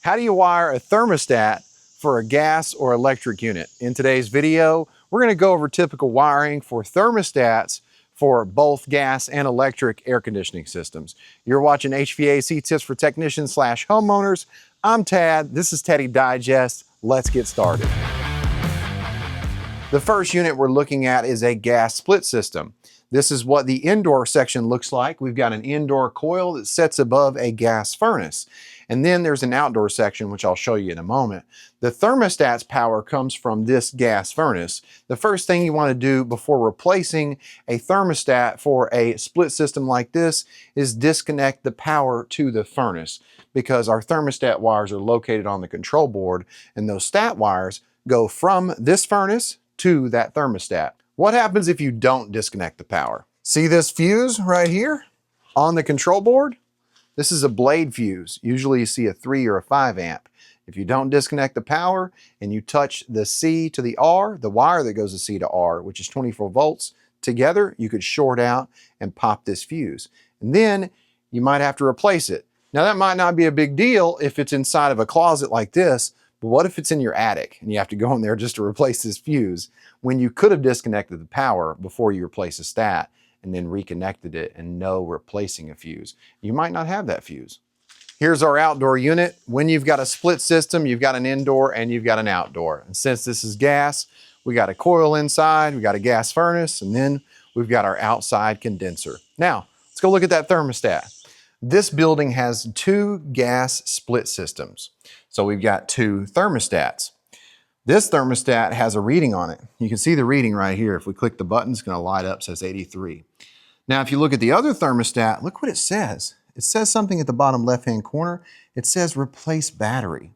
How do you wire a thermostat for a gas or electric unit? In today's video, we're going to go over typical wiring for thermostats for both gas and electric air conditioning systems. You're watching HVAC Tips for Technicians / Homeowners. I'm Tad. This is Taddy Digest. Let's get started. The first unit we're looking at is a gas split system. This is what the indoor section looks like. We've got an indoor coil that sits above a gas furnace. And then there's an outdoor section, which I'll show you in a moment. The thermostat's power comes from this gas furnace. The first thing you want to do before replacing a thermostat for a split system like this is disconnect the power to the furnace, because our thermostat wires are located on the control board, and those stat wires go from this furnace to that thermostat. What happens if you don't disconnect the power? See this fuse right here on the control board? This is a blade fuse. Usually you see a 3 or a 5 amp. If you don't disconnect the power and you touch the C to the R, the wire that goes to C to R, which is 24 volts, together, you could short out and pop this fuse. And then you might have to replace it. Now that might not be a big deal if it's inside of a closet like this, but what if it's in your attic and you have to go in there just to replace this fuse when you could have disconnected the power before you replace the stat and then reconnected it and no replacing a fuse? You might not have that fuse. Here's our outdoor unit. When you've got a split system, you've got an indoor and you've got an outdoor. And since this is gas, we got a coil inside, we got a gas furnace, and then we've got our outside condenser. Now, let's go look at that thermostat. This building has 2 gas split systems. So we've got 2 thermostats. This thermostat has a reading on it. You can see the reading right here. If we click the button, it's going to light up, says 83. Now, if you look at the other thermostat, look what it says. It says something at the bottom left-hand corner. It says replace battery.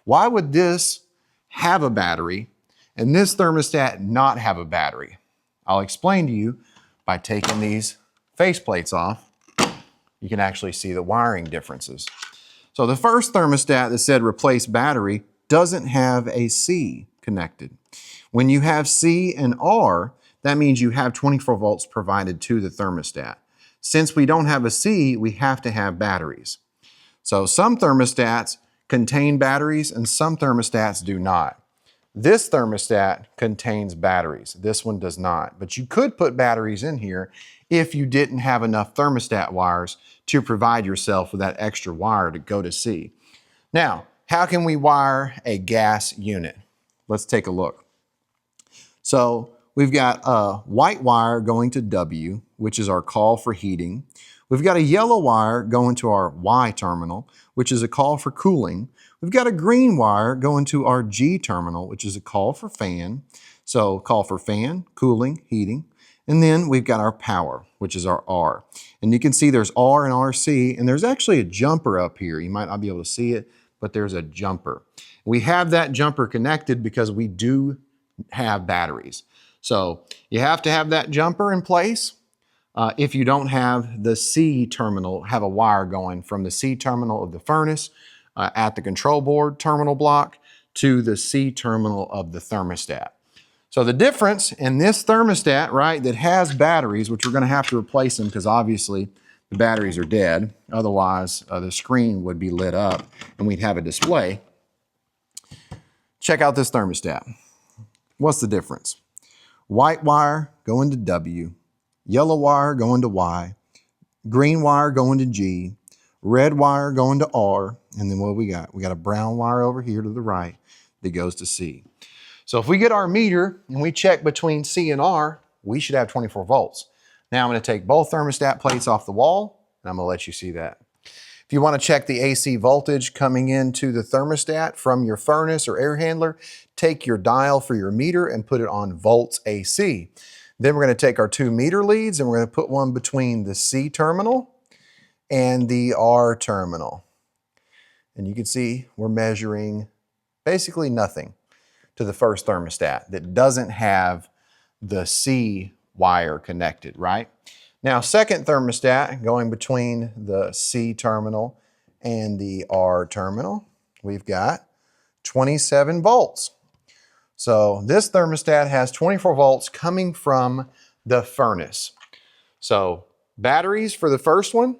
Why would this have a battery and this thermostat not have a battery? I'll explain to you by taking these faceplates off. You can actually see the wiring differences. So the first thermostat that said replace battery doesn't have a C connected. When you have C and R, that means you have 24 volts provided to the thermostat. Since we don't have a C, we have to have batteries. So some thermostats contain batteries and some thermostats do not. This thermostat contains batteries. This one does not. But you could put batteries in here if you didn't have enough thermostat wires to provide yourself with that extra wire to go to C. Now, how can we wire a gas unit? Let's take a look. So we've got a white wire going to W, which is our call for heating. We've got a yellow wire going to our Y terminal, which is a call for cooling. We've got a green wire going to our G terminal, which is a call for fan. So call for fan, cooling, heating. And then we've got our power, which is our R. And you can see there's R and RC, and there's actually a jumper up here. You might not be able to see it, but there's a jumper. We have that jumper connected because we do have batteries. So you have to have that jumper in place. If you don't have the C terminal, have a wire going from the C terminal of the furnace at the control board terminal block to the C terminal of the thermostat. So the difference in this thermostat, right, that has batteries, which we're going to have to replace them because obviously the batteries are dead. Otherwise, the screen would be lit up and we'd have a display. Check out this thermostat. What's the difference? White wire going to W, yellow wire going to Y, green wire going to G, red wire going to R, and then what we got? We got a brown wire over here to the right that goes to C. So if we get our meter and we check between C and R, we should have 24 volts. Now I'm going to take both thermostat plates off the wall, and I'm going to let you see that. If you want to check the AC voltage coming into the thermostat from your furnace or air handler, take your dial for your meter and put it on volts AC. Then we're going to take our 2 meter leads and we're going to put one between the C terminal and the R terminal. And you can see we're measuring basically nothing to the first thermostat that doesn't have the C wire connected, right? Now, second thermostat going between the C terminal and the R terminal, we've got 27 volts. So this thermostat has 24 volts coming from the furnace. So batteries for the first one,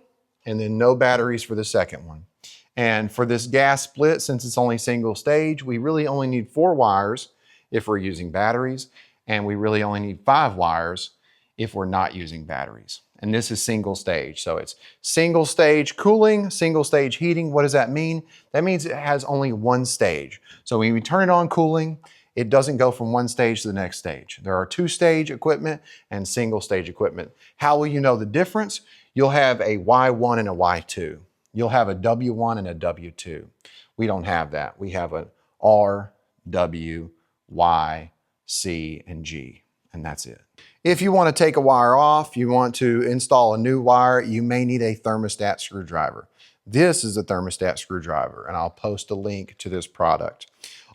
and then no batteries for the second one. And for this gas split, since it's only single stage, we really only need 4 wires if we're using batteries, and we really only need 5 wires if we're not using batteries. And this is single stage. So it's single stage cooling, single stage heating. What does that mean? That means it has only one stage. So when we turn it on cooling, it doesn't go from one stage to the next stage. There are 2-stage equipment and single stage equipment. How will you know the difference? You'll have a Y1 and a Y2. You'll have a W1 and a W2. We don't have that. We have an R, W, Y, C, and G, and that's it. If you want to take a wire off, you want to install a new wire, you may need a thermostat screwdriver. This is a thermostat screwdriver, and I'll post a link to this product.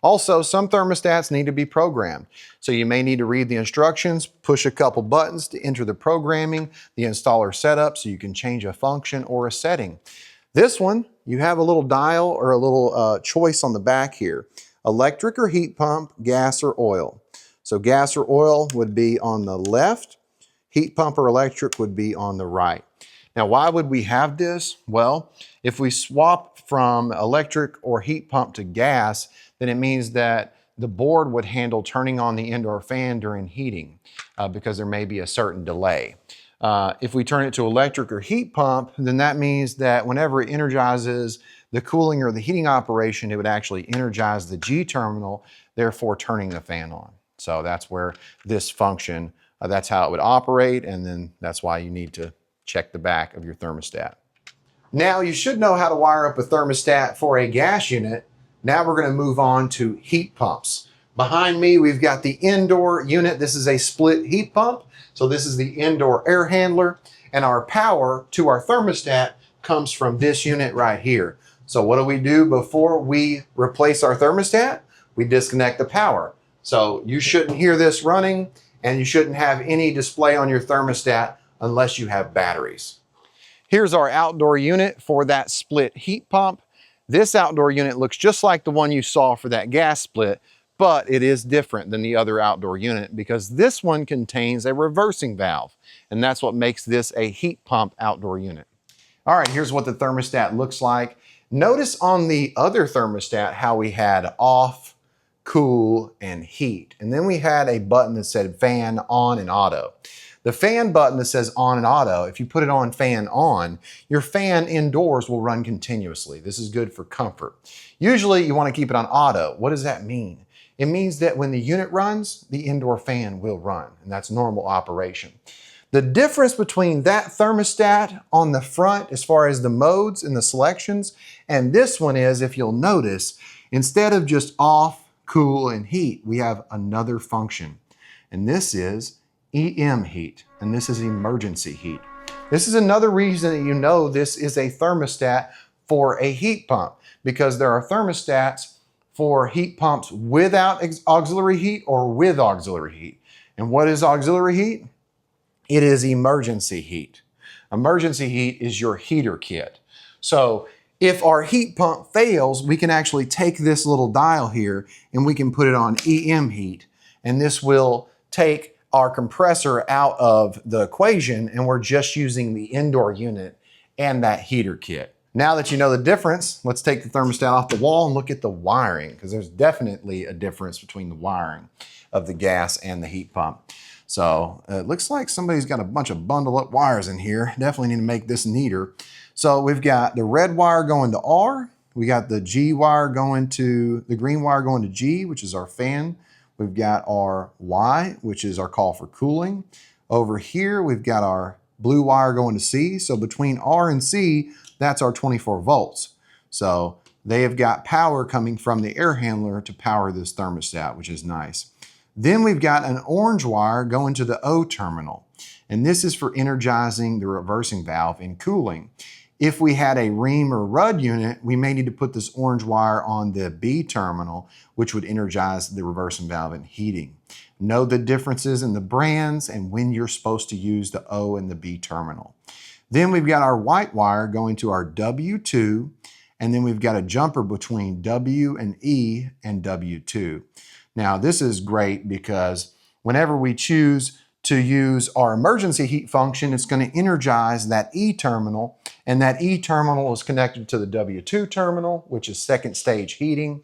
Also, some thermostats need to be programmed. So you may need to read the instructions, push a couple buttons to enter the programming, the installer setup, so you can change a function or a setting. This one, you have a little dial or a little choice on the back here. Electric or heat pump, gas or oil. So gas or oil would be on the left, heat pump or electric would be on the right. Now, why would we have this? Well, if we swap from electric or heat pump to gas, then it means that the board would handle turning on the indoor fan during heating because there may be a certain delay. If we turn it to electric or heat pump, then that means that whenever it energizes the cooling or the heating operation, it would actually energize the G terminal, therefore turning the fan on. So that's where this function, that's how it would operate, and then that's why you need to check the back of your thermostat. Now you should know how to wire up a thermostat for a gas unit. Now we're going to move on to heat pumps. Behind me, we've got the indoor unit. This is a split heat pump. So this is the indoor air handler, and our power to our thermostat comes from this unit right here. So what do we do before we replace our thermostat? We disconnect the power. So you shouldn't hear this running, and you shouldn't have any display on your thermostat unless you have batteries. Here's our outdoor unit for that split heat pump. This outdoor unit looks just like the one you saw for that gas split, but it is different than the other outdoor unit because this one contains a reversing valve, and that's what makes this a heat pump outdoor unit. All right, here's what the thermostat looks like. Notice on the other thermostat how we had off, cool, and heat. And then we had a button that said fan, on, and auto. The fan button that says on and auto, if you put it on fan on, your fan indoors will run continuously. This is good for comfort. Usually you want to keep it on auto. What does that mean? It means that when the unit runs, the indoor fan will run, and that's normal operation. The difference between that thermostat on the front as far as the modes and the selections and this one is, if you'll notice, instead of just off, cool, and heat, we have another function. And this is EM heat, and this is emergency heat. This is another reason that you know this is a thermostat for a heat pump, because there are thermostats for heat pumps without auxiliary heat or with auxiliary heat. And what is auxiliary heat? It is emergency heat. Emergency heat is your heater kit. So if our heat pump fails, we can actually take this little dial here and we can put it on EM heat. And this will take our compressor out of the equation, and we're just using the indoor unit and that heater kit. Now that you know the difference, let's take the thermostat off the wall and look at the wiring, because there's definitely a difference between the wiring of the gas and the heat pump. So it looks like somebody's got a bunch of bundled up wires in here. Definitely need to make this neater. So we've got the red wire going to R. We got the G wire going to, the green wire going to G, which is our fan. We've got our Y, which is our call for cooling. Over here, we've got our blue wire going to C. So between R and C, that's our 24 volts. So they have got power coming from the air handler to power this thermostat, which is nice. Then we've got an orange wire going to the O terminal. And this is for energizing the reversing valve in cooling. If we had a ream or RUD unit, we may need to put this orange wire on the B terminal, which would energize the reversing valve in heating. Know the differences in the brands and when you're supposed to use the O and the B terminal. Then we've got our white wire going to our W2, and then we've got a jumper between W and E and W2. Now this is great because whenever we choose to use our emergency heat function, it's going to energize that E terminal And that E terminal is connected to the W2 terminal, which is second stage heating,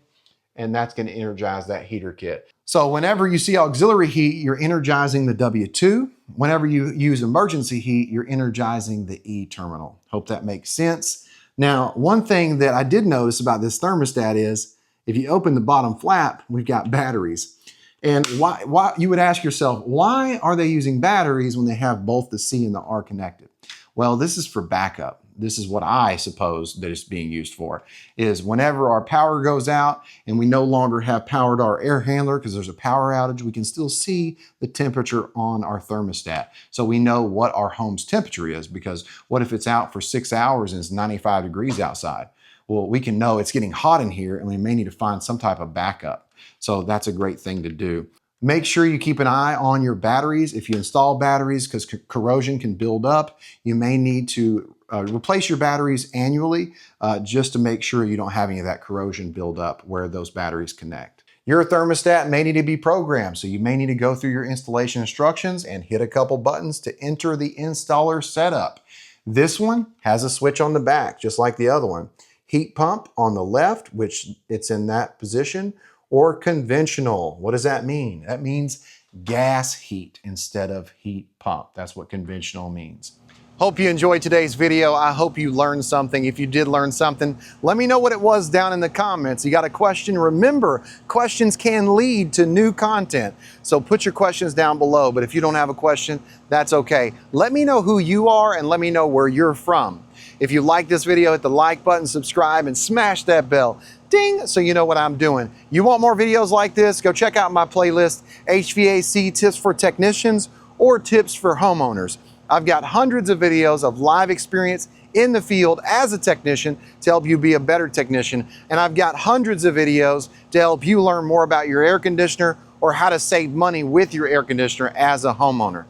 and that's going to energize that heater kit. So whenever you see auxiliary heat, you're energizing the W2. Whenever you use emergency heat, you're energizing the E terminal. Hope that makes sense. Now, one thing that I did notice about this thermostat is if you open the bottom flap, we've got batteries. And why you would ask yourself, why are they using batteries when they have both the C and the R connected? Well, this is for backup. This is what I suppose that it's being used for, is whenever our power goes out and we no longer have power to our air handler because there's a power outage, we can still see the temperature on our thermostat. So we know what our home's temperature is, because what if it's out for 6 hours and it's 95 degrees outside? Well, we can know it's getting hot in here and we may need to find some type of backup. So that's a great thing to do. Make sure you keep an eye on your batteries. If you install batteries, because corrosion can build up, you may need to replace your batteries annually just to make sure you don't have any of that corrosion build up where those batteries connect. Your thermostat may need to be programmed, so you may need to go through your installation instructions and hit a couple buttons to enter the installer setup. This one has a switch on the back, just like the other one. Heat pump on the left, which it's in that position, or conventional. What does that mean? That means gas heat instead of heat pump. That's what conventional means. Hope you enjoyed today's video. I hope you learned something. If you did learn something, let me know what it was down in the comments. You got a question? Remember, questions can lead to new content. So put your questions down below, but if you don't have a question, that's okay. Let me know who you are and let me know where you're from. If you like this video, hit the like button, subscribe, and smash that bell. Ding, so you know what I'm doing. You want more videos like this? Go check out my playlist, HVAC Tips for Technicians or Tips for Homeowners. I've got hundreds of videos of live experience in the field as a technician to help you be a better technician. And I've got hundreds of videos to help you learn more about your air conditioner or how to save money with your air conditioner as a homeowner.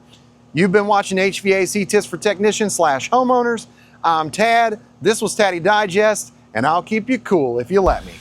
You've been watching HVAC Tips for Technicians / Homeowners. I'm Tad. This was Taddy Digest, and I'll keep you cool if you let me.